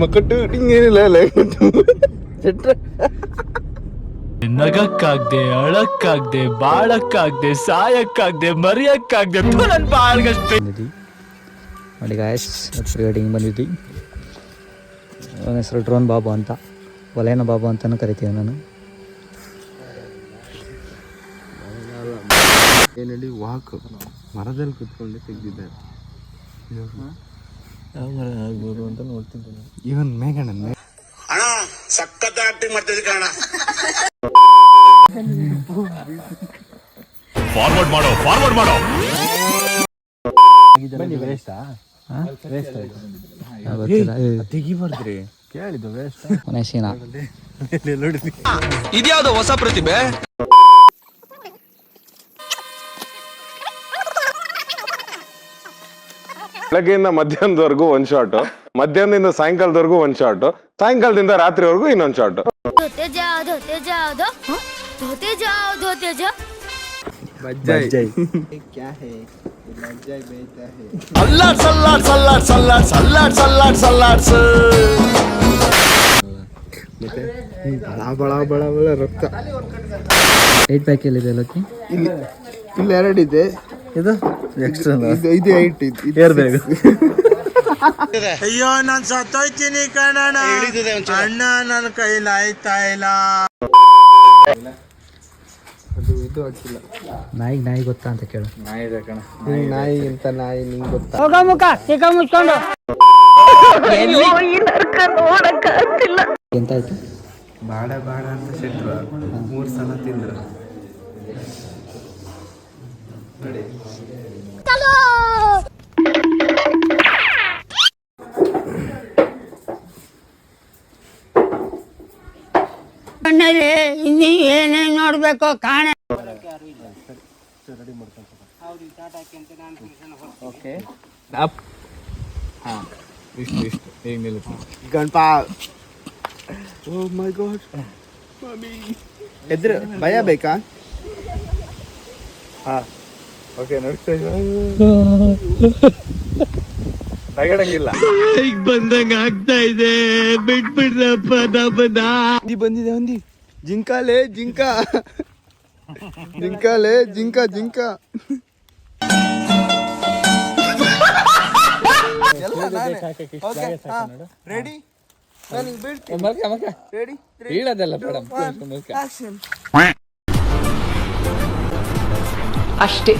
ಮಕ್ಕಟ್ಟು ಹಿಂಗೇನಿಲ್ಲ ನಗಕ್ಕಾಗ್ದೆ ಅಳಕ್ಕಾಗ್ದೆ ಬಾಳಕ್ಕಾಗ್ದೆ ಸಾಯಕ್ಕಾಗ್ದೆ ಮರಿಯಕ್ಕಾಗ್ದೆ ನನ್ ಬಾಳ್ಗಷ್ಟೇ ನೋಡಿ ಗಾಯಸ್ pre wedding ಬಂದಿದ್ವಿ. ಅವನ ಹೆಸರು ಡ್ರೋನ್ ಬಾಬು ಅಂತ, ಒಲೆನ ಬಾಬು ಅಂತಲೂ ಕರಿತೀವಿ ನಾನು. ಏನಲ್ಲಿ ವಾಕ್ ಮರದಲ್ಲಿ ಕುತ್ಕೊಂಡು ತೆಗ್ದಿದ್ದಾರೆ. ಯಾವ ಮರ ಆಗ್ಬೋದು ಅಂತ ನೋಡ್ತಿದ್ದೀನಿ. ಇವನ್ ಮೇಘಣ್ಣನ್ ಅಣ್ಣ ಸಖತ್ ಆಕ್ಟಿಂಗ್ ಮಾಡ್ತಿದ್ದೆ ಕಣ. ಫಾರ್ವರ್ಡ್ ಮಾಡೋ ತೆಗಿಬಾರ್ದ್ರಿ ಕೇಳಿದ್ದು ವೇಸ್ಟ್. ಇದ್ಯಾವ್ದು ಹೊಸ ಪ್ರತಿಭೆ. ಬೆಳಗ್ಗೆಯಿಂದ ಮಧ್ಯಾಹ್ನದವರೆಗೂ ಒಂದ್ ಶಾಟ್, ಮಧ್ಯಾಹ್ನದಿಂದ ಸಾಯಂಕಾಲದವರೆಗೂ ಒಂದ್ ಶಾಟ್, ಸಾಯಂಕಾಲದಿಂದ ರಾತ್ರಿವರೆಗೂ ಇನ್ನೊಂದ್ ಶಾಟ್. ರಕ್ತ ಏಟ್ ಪ್ಯಾಕ್ ಎಲ್ಲಿದೆ ಲಕ್ಕಿ? ಇಲ್ಲಿ ಎರಡಿದೆ. ಇದು ಎಕ್ಸ್ಟ್ರಾ ಇದು 8 ಏರ್ ಬ್ಯಾಗ್. ಅಯ್ಯೋ ನಾನ್ ಸತ್ತೋಯ್ತೀನಿ ಕಣಣ್ಣ, ಅಣ್ಣ ನನ್ನ ಕೈಲಿ ಆಯ್ತಾ ಇಲ್ಲ. ಅದು ಇದು ಹಾಕಿಲ್ಲ. ನಾಯಿ ಗೊತ್ತಾ ಅಂತ ಕೇಳು. ನಾಯಿ ಇದೆ ಕಣ. ನಾಯಿ ಅಂತ ನಾಯಿ ನಿಂಗೆ ಗೊತ್ತಾ? ಎಂತಾಯ್ತು? ಬಾಡ ಅಂತ ಸಿಟ್ರು 3 ಸಲ ತಿಂದ್ರು. ಕಣ್ಣಲ್ಲಿ ಇನ್ನೀ ಏನೇನ್ ನೋಡ್ಬೇಕು ಕಾಣ. ಇಷ್ಟು ಈಗ ನಿಲ್ತು ಗಣಪ. ಓ ಮೈ ಗಾಡ್ ಮಮ್ಮಿ ಎದ್ರ ಭಯ ಬೇಕಾ? ಹಾ ಓಕೆ ನೋಡ್ತಾ ತಗಡಂಗಿಲ್ಲ. ಈಗ ಬಂದಂಗ ಆಗ್ತಾ ಇದೆ, ಬಿಟ್ಬಿಡ್ರಪ್ಪ ನಮ್ಮನ್ನ. ಬಂದಿದೆ ಒಂದಿ ಜಿಂಕಾಲೆ ಜಿಂಕ ಜಿಂಕಾಲೆ ಜಿಂಕ ರೆಡಿ ಅಷ್ಟೇ.